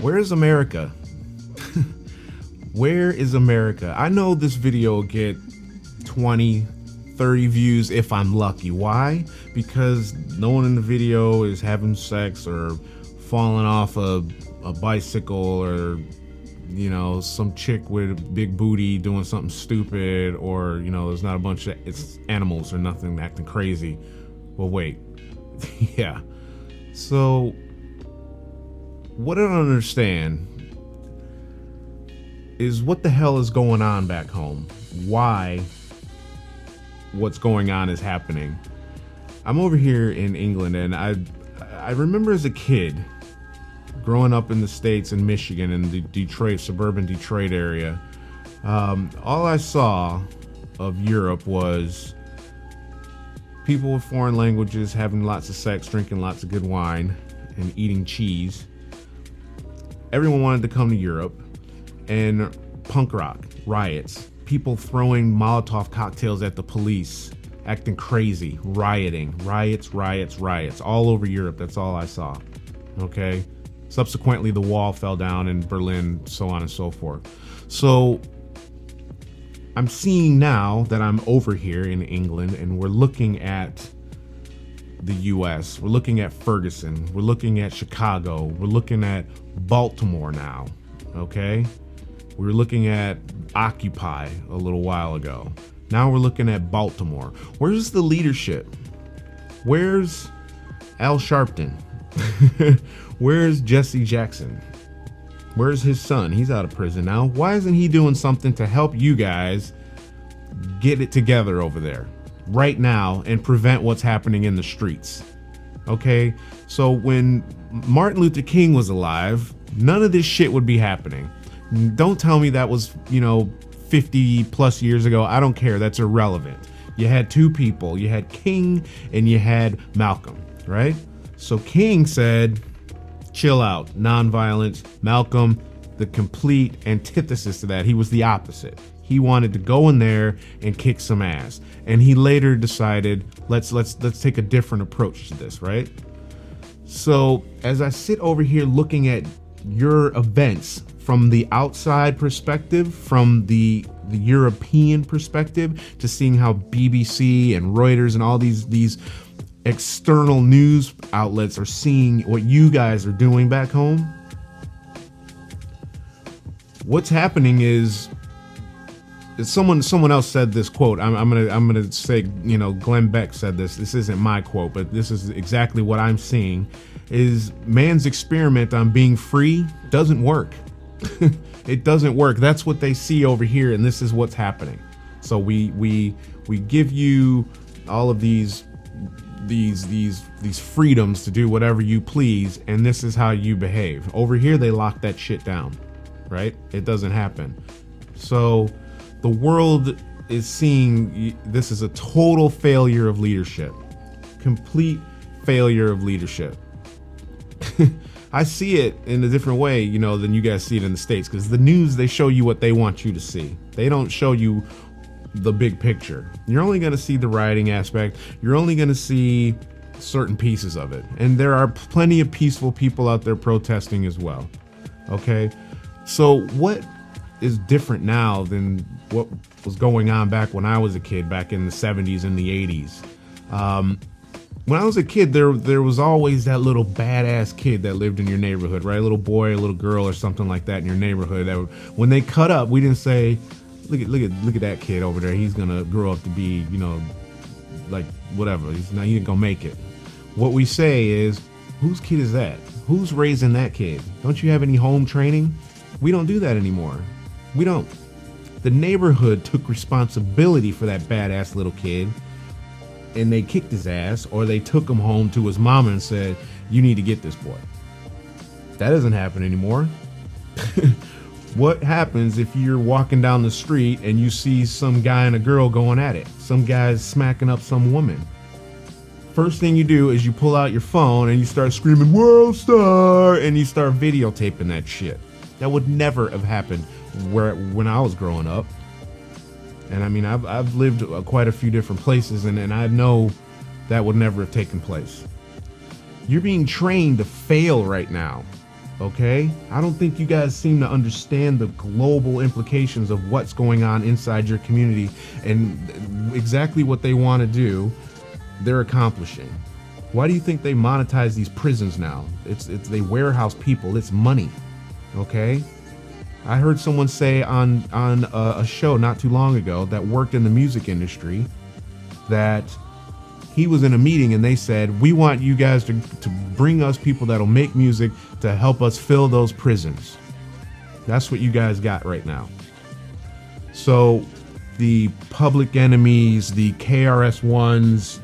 Where is America? Where is America? I know this video will get 20, 30 views if I'm lucky. Why? Because no one in the video is having sex or falling off a bicycle or, you know, some chick with a big booty doing something stupid, or, you know, there's not a bunch of it's animals or nothing acting crazy. Well, wait. Yeah. So what I don't understand is what the hell is going on back home? Why what's going on is happening? I'm over here in England, and I remember as a kid growing up in the States, in Michigan, in the Detroit, suburban Detroit area. All I saw of Europe was people with foreign languages having lots of sex, drinking lots of good wine, and eating cheese. Everyone wanted to come to Europe. And punk rock, riots, people throwing Molotov cocktails at the police, acting crazy, rioting, riots, all over Europe. That's all I saw. Okay. Subsequently, the wall fell down in Berlin, so on and so forth. So I'm seeing now that I'm over here in England, and we're looking at the US, we're looking at Ferguson, we're looking at Chicago, we're looking at Baltimore now. Okay. We were looking at Occupy a little while ago. Now we're looking at Baltimore. Where's the leadership? Where's Al Sharpton? Where's Jesse Jackson? Where's his son? He's out of prison now. Why isn't he doing something to help you guys get it together over there right now and prevent what's happening in the streets? Okay, so when Martin Luther King was alive, none of this shit would be happening. Don't tell me that was, 50 plus years ago. I don't care. That's irrelevant. You had two people. You had King and you had Malcolm, right? So King said, chill out, nonviolence. Malcolm, the complete antithesis to that. He was the opposite. He wanted to go in there and kick some ass. And he later decided, let's take a different approach to this, right? So as I sit over here looking at your events from the outside perspective, from the European perspective, to seeing how BBC and Reuters and all these external news outlets are seeing what you guys are doing back home. What's happening is someone else said this quote. I'm gonna say, Glenn Beck said this. This isn't my quote, but this is exactly what I'm seeing. Is man's experiment on being free doesn't work. It doesn't work. That's what they see over here, and this is what's happening. So we give you all of these freedoms to do whatever you please, and this is how you behave. Over here, they lock that shit down, right? It doesn't happen. So the world is seeing this is a total failure of leadership, complete failure of leadership. I see it in a different way, than you guys see it in the States, because the news, they show you what they want you to see. They don't show you the big picture. You're only going to see the rioting aspect. You're only going to see certain pieces of it. And there are plenty of peaceful people out there protesting as well. Okay. So what is different now than what was going on back when I was a kid, back in the 70s and the 80s? When I was a kid, there was always that little badass kid that lived in your neighborhood, right? A little boy, a little girl, or something like that in your neighborhood. That when they cut up, we didn't say, look at that kid over there. He's gonna grow up to be, like whatever. He ain't gonna make it. What we say is, whose kid is that? Who's raising that kid? Don't you have any home training? We don't do that anymore. We don't. The neighborhood took responsibility for that badass little kid, and they kicked his ass, or they took him home to his mama and said, you need to get this boy. That doesn't happen anymore. What happens if you're walking down the street and you see some guy and a girl going at it? Some guy's smacking up some woman. First thing you do is you pull out your phone and you start screaming, "World Star!" and you start videotaping that shit. That would never have happened when I was growing up. And I mean, I've lived quite a few different places, and I know that would never have taken place. You're being trained to fail right now. Okay? I don't think you guys seem to understand the global implications of what's going on inside your community, and exactly what they want to do, they're accomplishing. Why do you think they monetize these prisons now? It's they warehouse people. It's money. Okay? I heard someone say on a show not too long ago that worked in the music industry that he was in a meeting and they said, we want you guys to bring us people that'll make music to help us fill those prisons. That's what you guys got right now. So the Public Enemies, the KRS-Ones,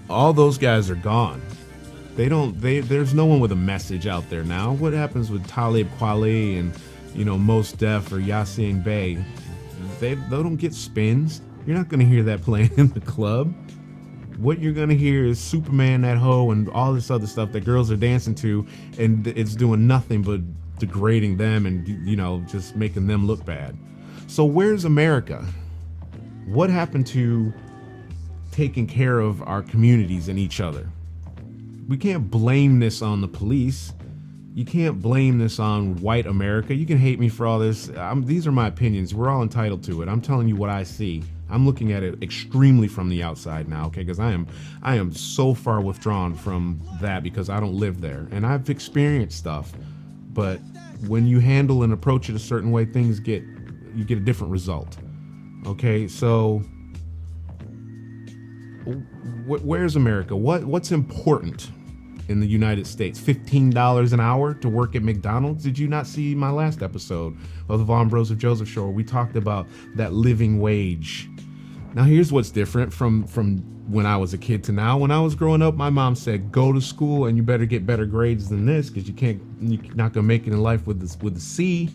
all those guys are gone. There's no one with a message out there now. What happens with Talib Kweli and, Mos Def or Yasin Bey? They don't get spins. You're not going to hear that playing in the club. What you're going to hear is Superman, That Hoe, and all this other stuff that girls are dancing to, and it's doing nothing but degrading them and, just making them look bad. So where's America? What happened to taking care of our communities and each other? We can't blame this on the police. You can't blame this on white America. You can hate me for all this. These are my opinions. We're all entitled to it. I'm telling you what I see. I'm looking at it extremely from the outside now, okay? Because I am so far withdrawn from that because I don't live there. And I've experienced stuff. But when you handle and approach it a certain way, you get a different result. Okay, so where's America? What's important in the United States? $15 an hour to work at McDonald's? Did you not see my last episode of the Von Bros of Joseph Show where we talked about that living wage? Now here's what's different from when I was a kid to now. When I was growing up, my mom said, go to school and you better get better grades than this because you're not gonna make it in life with a C.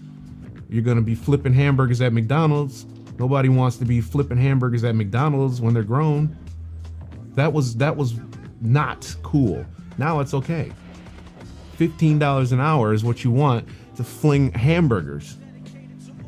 You're gonna be flipping hamburgers at McDonald's. Nobody wants to be flipping hamburgers at McDonald's when they're grown. That was not cool. Now it's okay. $15 an hour is what you want to fling hamburgers.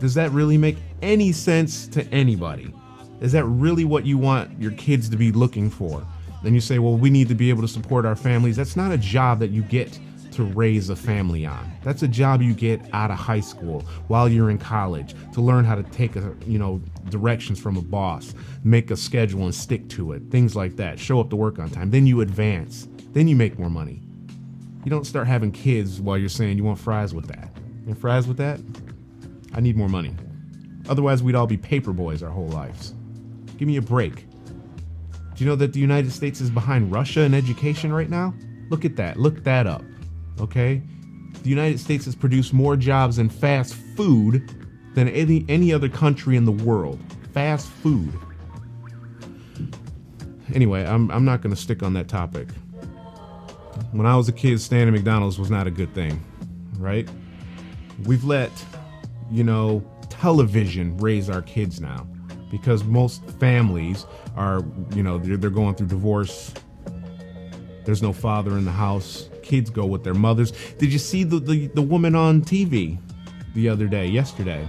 Does that really make any sense to anybody? Is that really what you want your kids to be looking for? Then you say, well, we need to be able to support our families. That's not a job that you get to raise a family on. That's a job you get out of high school while you're in college to learn how to take directions from a boss, make a schedule and stick to it, things like that. Show up to work on time. Then you advance. Then you make more money. You don't start having kids while you're saying you want fries with that. And fries with that? I need more money. Otherwise, we'd all be paper boys our whole lives. Give me a break. Do you know that the United States is behind Russia in education right now? Look at that. Look that up. Okay? The United States has produced more jobs in fast food than any other country in the world. Fast food. Anyway, I'm not going to stick on that topic. When I was a kid, staying at McDonald's was not a good thing, right? We've let, television raise our kids now because most families are, they're going through divorce. There's no father in the house. Kids go with their mothers. Did you see the woman on TV yesterday?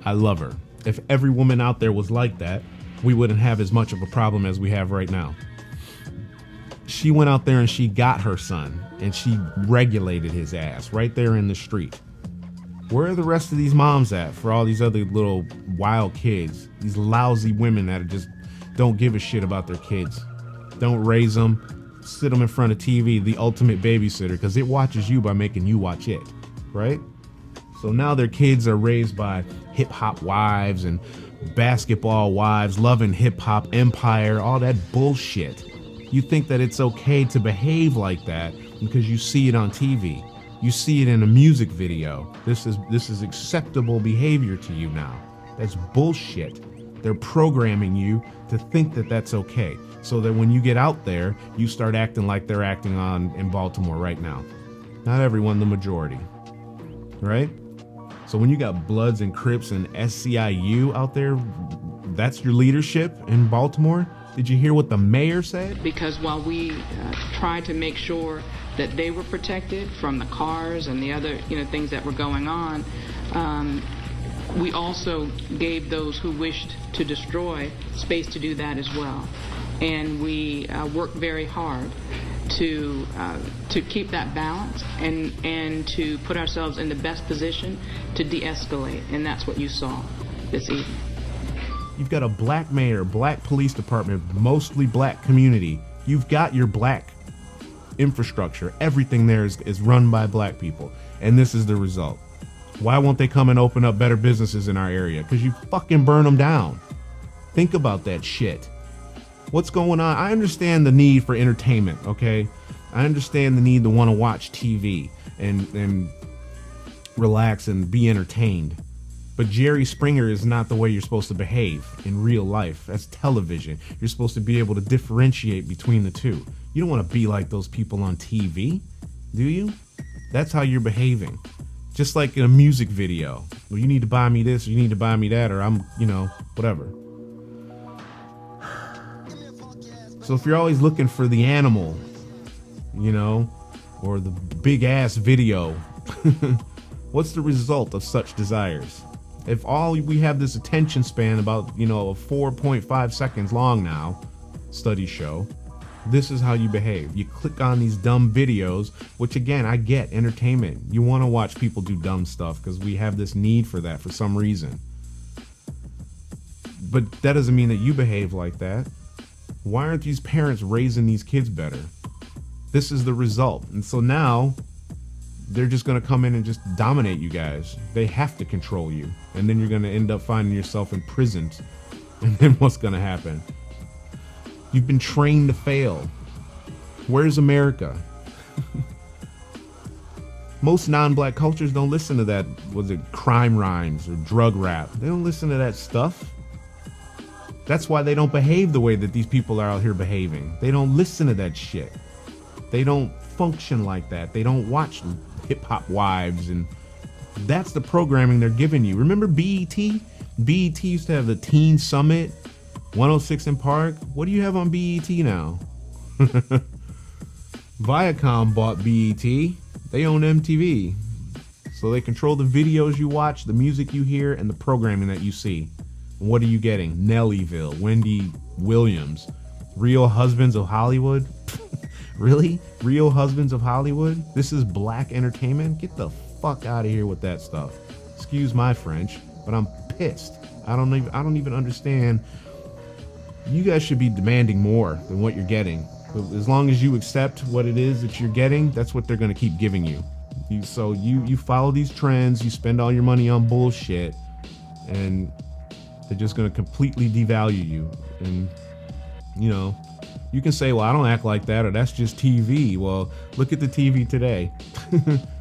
I love her. If every woman out there was like that, we wouldn't have as much of a problem as we have right now. She went out there and she got her son and she regulated his ass right there in the street. Where are the rest of these moms at for all these other little wild kids? These lousy women that just don't give a shit about their kids. Don't raise them. Sit them in front of TV, the ultimate babysitter, because it watches you by making you watch it, right? So now their kids are raised by hip-hop wives and basketball wives, loving hip-hop empire, all that bullshit. You think that it's okay to behave like that because you see it on TV. You see it in a music video. This is acceptable behavior to you now. That's bullshit. They're programming you to think that that's okay, so that when you get out there, you start acting like they're acting in Baltimore right now. Not everyone, the majority, right? So when you got Bloods and Crips and SCIU out there, that's your leadership in Baltimore? Did you hear what the mayor said? Because while we tried to make sure that they were protected from the cars and the other things that were going on, we also gave those who wished to destroy space to do that as well. and we work very hard to keep that balance and to put ourselves in the best position to de-escalate, and that's what you saw this evening. You've got a black mayor, black police department, mostly black community. You've got your black infrastructure. Everything there is run by black people, and this is the result. Why won't they come and open up better businesses in our area? Because you fucking burn them down. Think about that shit. What's going on? I understand the need for entertainment, okay? I understand the need to want to watch TV and relax and be entertained. But Jerry Springer is not the way you're supposed to behave in real life. That's television. You're supposed to be able to differentiate between the two. You don't want to be like those people on TV, do you? That's how you're behaving. Just like in a music video. Well, you need to buy me this, or you need to buy me that, or I'm, whatever. So if you're always looking for the animal, or the big ass video, what's the result of such desires? If all we have this attention span about, 4.5 seconds long now, studies show, this is how you behave. You click on these dumb videos, which again, I get entertainment. You want to watch people do dumb stuff because we have this need for that for some reason. But that doesn't mean that you behave like that. Why aren't these parents raising these kids better? This is the result. And so now they're just going to come in and just dominate you guys. They have to control you. And then you're going to end up finding yourself imprisoned. And then what's going to happen? You've been trained to fail. Where's America? Most non-black cultures don't listen to that, crime rhymes or drug rap. They don't listen to that stuff. That's why they don't behave the way that these people are out here behaving. They don't listen to that shit. They don't function like that. They don't watch Hip Hop Wives, and that's the programming they're giving you. Remember BET? BET used to have the Teen Summit, 106 in Park. What do you have on BET now? Viacom bought BET. They own MTV. So they control the videos you watch, the music you hear, and the programming that you see. And what are you getting? Nellyville, Wendy Williams, Real Husbands of Hollywood? Really? Real Husbands of Hollywood? This is black entertainment? Get the fuck out of here with that stuff. Excuse my French, but I'm pissed. I don't even understand. You guys should be demanding more than what you're getting. As long as you accept what it is that you're getting, that's what they're going to keep giving you. So you follow these trends, you spend all your money on bullshit, and they're just going to completely devalue you. And, you can say, well, I don't act like that, or that's just TV. Well, look at the TV today.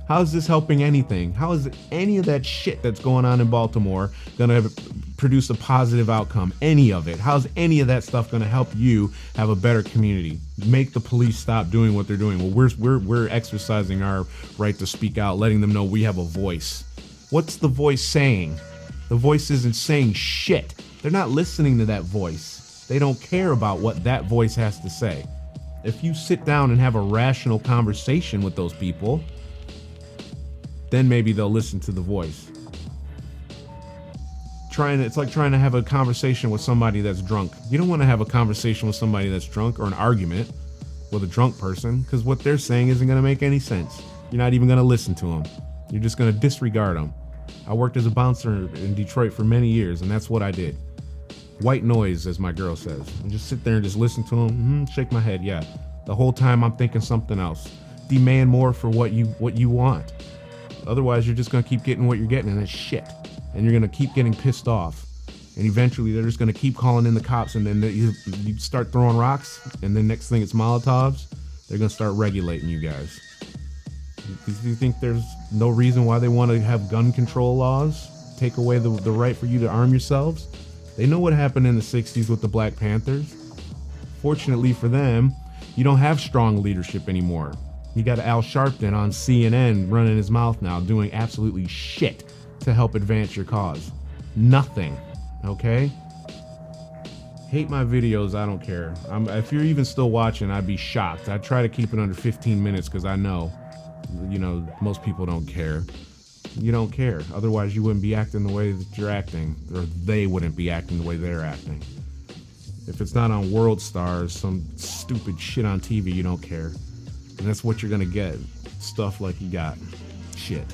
How is this helping anything? How is any of that shit that's going on in Baltimore going to produce a positive outcome? Any of it? How's any of that stuff going to help you have a better community? Make the police stop doing what they're doing. Well, we're exercising our right to speak out, letting them know we have a voice. What's the voice saying? The voice isn't saying shit. They're not listening to that voice. They don't care about what that voice has to say. If you sit down and have a rational conversation with those people, then maybe they'll listen to the voice. It's like trying to have a conversation with somebody that's drunk. You don't want to have a conversation with somebody that's drunk, or an argument with a drunk person, because what they're saying isn't going to make any sense. You're not even going to listen to them. You're just going to disregard them. I worked as a bouncer in Detroit for many years, and that's what I did. White noise, as my girl says. And just sit there and just listen to them, shake my head, yeah. The whole time I'm thinking something else. Demand more for what you want. Otherwise, you're just going to keep getting what you're getting, and it's shit. And you're going to keep getting pissed off. And eventually, they're just going to keep calling in the cops, and then you start throwing rocks, and then next thing it's Molotovs. They're going to start regulating you guys. Do you think there's no reason why they want to have gun control laws? Take away the right for you to arm yourselves? They know what happened in the 60s with the Black Panthers. Fortunately for them, you don't have strong leadership anymore. You got Al Sharpton on CNN running his mouth now, doing absolutely shit to help advance your cause. Nothing, okay? Hate my videos, I don't care. If you're even still watching, I'd be shocked. I try to keep it under 15 minutes because I know, most people don't care. You don't care. Otherwise, you wouldn't be acting the way that you're acting, or they wouldn't be acting the way they're acting. If it's not on World Stars, some stupid shit on TV, you don't care. And that's what you're gonna get. Stuff like you got. Shit.